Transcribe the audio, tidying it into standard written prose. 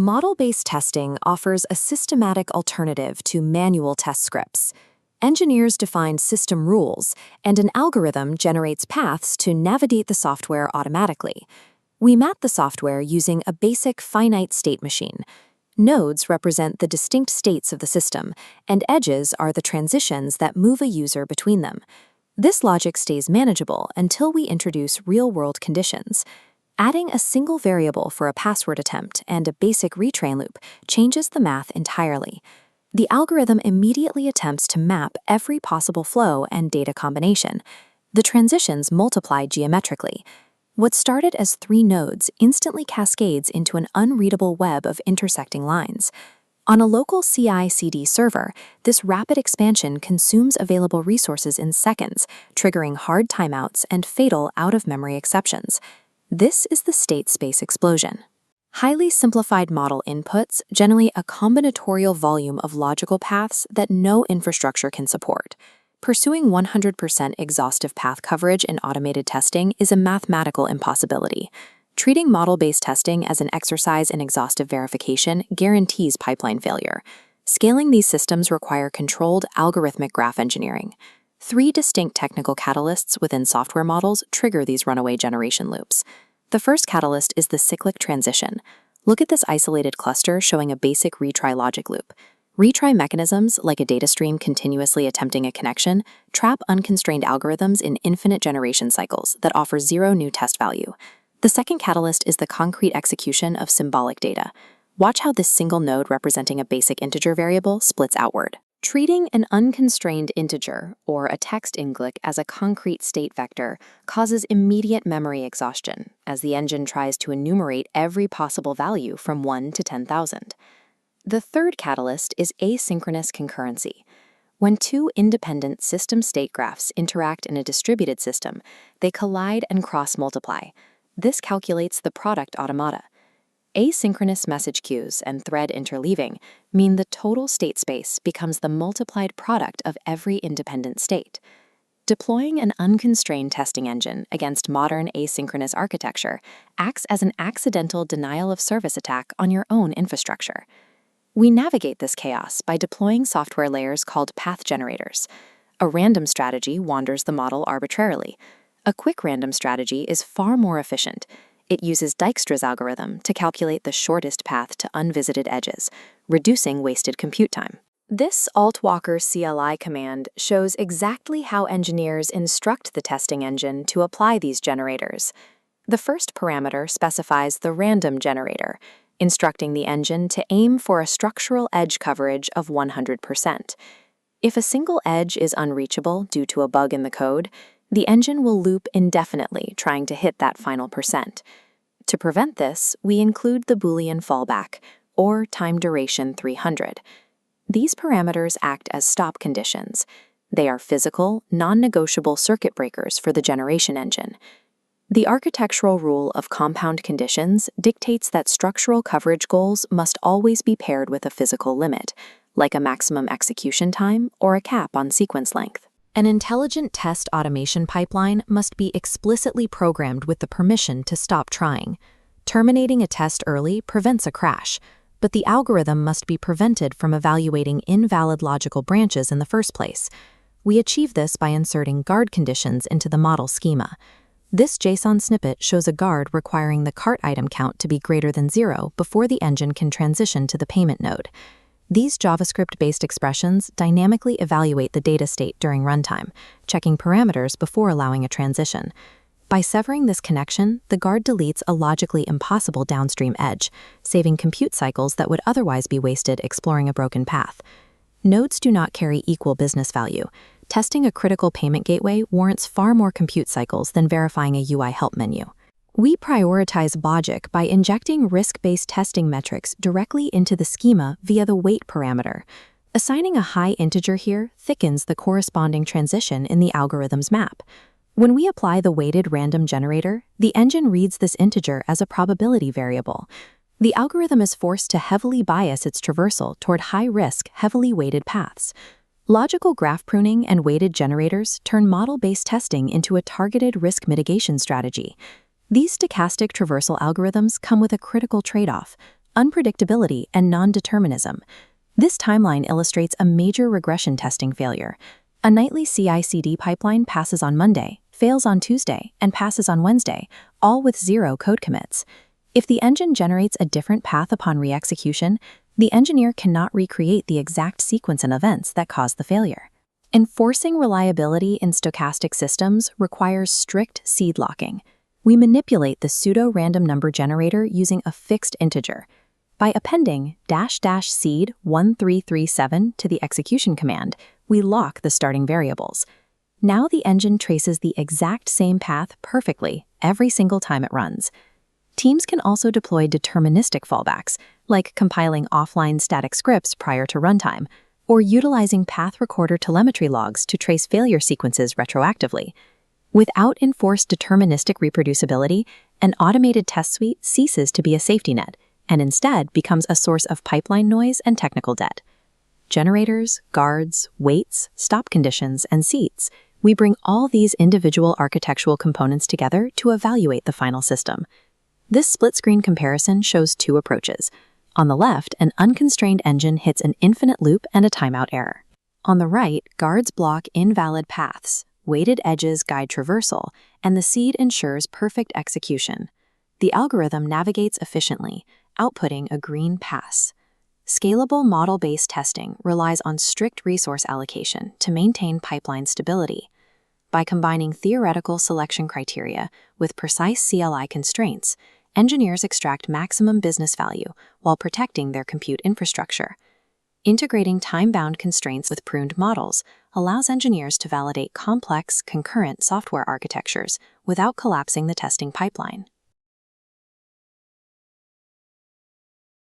Model-based testing offers a systematic alternative to manual test scripts. Engineers define system rules, and an algorithm generates paths to navigate the software automatically. We map the software using a basic finite state machine. Nodes represent the distinct states of the system, and edges are the transitions that move a user between them. This logic stays manageable until we introduce real-world conditions. Adding a single variable for a password attempt and a basic retrain loop changes the math entirely. The algorithm immediately attempts to map every possible flow and data combination. The transitions multiply geometrically. What started as 3 nodes instantly cascades into an unreadable web of intersecting lines. On a local CI/CD server, this rapid expansion consumes available resources in seconds, triggering hard timeouts and fatal out-of-memory exceptions. This is the state space explosion. Highly simplified model inputs generate a combinatorial volume of logical paths that no infrastructure can support. Pursuing 100% exhaustive path coverage in automated testing is a mathematical impossibility. Treating model-based testing as an exercise in exhaustive verification guarantees pipeline failure. Scaling these systems require controlled algorithmic graph engineering. 3 distinct technical catalysts within software models trigger these runaway generation loops. The first catalyst is the cyclic transition. Look at this isolated cluster showing a basic retry logic loop. Retry mechanisms, like a data stream continuously attempting a connection, trap unconstrained algorithms in infinite generation cycles that offer 0 new test value. The second catalyst is the concrete execution of symbolic data. Watch how this single node representing a basic integer variable splits outward. Treating an unconstrained integer, or a text inglic, as a concrete state vector causes immediate memory exhaustion, as the engine tries to enumerate every possible value from 1 to 10,000. The third catalyst is asynchronous concurrency. When 2 independent system state graphs interact in a distributed system, they collide and cross-multiply. This calculates the product automata. Asynchronous message queues and thread interleaving mean the total state space becomes the multiplied product of every independent state. Deploying an unconstrained testing engine against modern asynchronous architecture acts as an accidental denial-of-service attack on your own infrastructure. We navigate this chaos by deploying software layers called path generators. A random strategy wanders the model arbitrarily. A quick random strategy is far more efficient. It uses Dijkstra's algorithm to calculate the shortest path to unvisited edges, reducing wasted compute time. This Alt-Walker CLI command shows exactly how engineers instruct the testing engine to apply these generators. The first parameter specifies the random generator, instructing the engine to aim for a structural edge coverage of 100%. If a single edge is unreachable due to a bug in the code, the engine will loop indefinitely trying to hit that final percent. To prevent this, we include the Boolean fallback, or time duration 300. These parameters act as stop conditions. They are physical, non-negotiable circuit breakers for the generation engine. The architectural rule of compound conditions dictates that structural coverage goals must always be paired with a physical limit, like a maximum execution time or a cap on sequence length. An intelligent test automation pipeline must be explicitly programmed with the permission to stop trying. Terminating a test early prevents a crash, but the algorithm must be prevented from evaluating invalid logical branches in the first place. We achieve this by inserting guard conditions into the model schema. This JSON snippet shows a guard requiring the cart item count to be greater than 0 before the engine can transition to the payment node. These JavaScript-based expressions dynamically evaluate the data state during runtime, checking parameters before allowing a transition. By severing this connection, the guard deletes a logically impossible downstream edge, saving compute cycles that would otherwise be wasted exploring a broken path. Nodes do not carry equal business value. Testing a critical payment gateway warrants far more compute cycles than verifying a UI help menu. We prioritize logic by injecting risk-based testing metrics directly into the schema via the weight parameter. Assigning a high integer here thickens the corresponding transition in the algorithm's map. When we apply the weighted random generator, the engine reads this integer as a probability variable. The algorithm is forced to heavily bias its traversal toward high-risk, heavily weighted paths. Logical graph pruning and weighted generators turn model-based testing into a targeted risk mitigation strategy. These stochastic traversal algorithms come with a critical trade-off: unpredictability, and non-determinism. This timeline illustrates a major regression testing failure. A nightly CI/CD pipeline passes on Monday, fails on Tuesday, and passes on Wednesday, all with 0 code commits. If the engine generates a different path upon re-execution, the engineer cannot recreate the exact sequence and events that caused the failure. Enforcing reliability in stochastic systems requires strict seed locking. We manipulate the pseudo-random number generator using a fixed integer. By appending --seed 1337 to the execution command, we lock the starting variables. Now the engine traces the exact same path perfectly every single time it runs. Teams can also deploy deterministic fallbacks, like compiling offline static scripts prior to runtime, or utilizing path recorder telemetry logs to trace failure sequences retroactively. Without enforced deterministic reproducibility, an automated test suite ceases to be a safety net and instead becomes a source of pipeline noise and technical debt. Generators, guards, weights, stop conditions, and seats, we bring all these individual architectural components together to evaluate the final system. This split-screen comparison shows 2 approaches. On the left, an unconstrained engine hits an infinite loop and a timeout error. On the right, guards block invalid paths, weighted edges guide traversal, and the seed ensures perfect execution. The algorithm navigates efficiently, outputting a green pass. Scalable model-based testing relies on strict resource allocation to maintain pipeline stability. By combining theoretical selection criteria with precise CLI constraints, engineers extract maximum business value while protecting their compute infrastructure. Integrating time-bound constraints with pruned models allows engineers to validate complex, concurrent software architectures without collapsing the testing pipeline.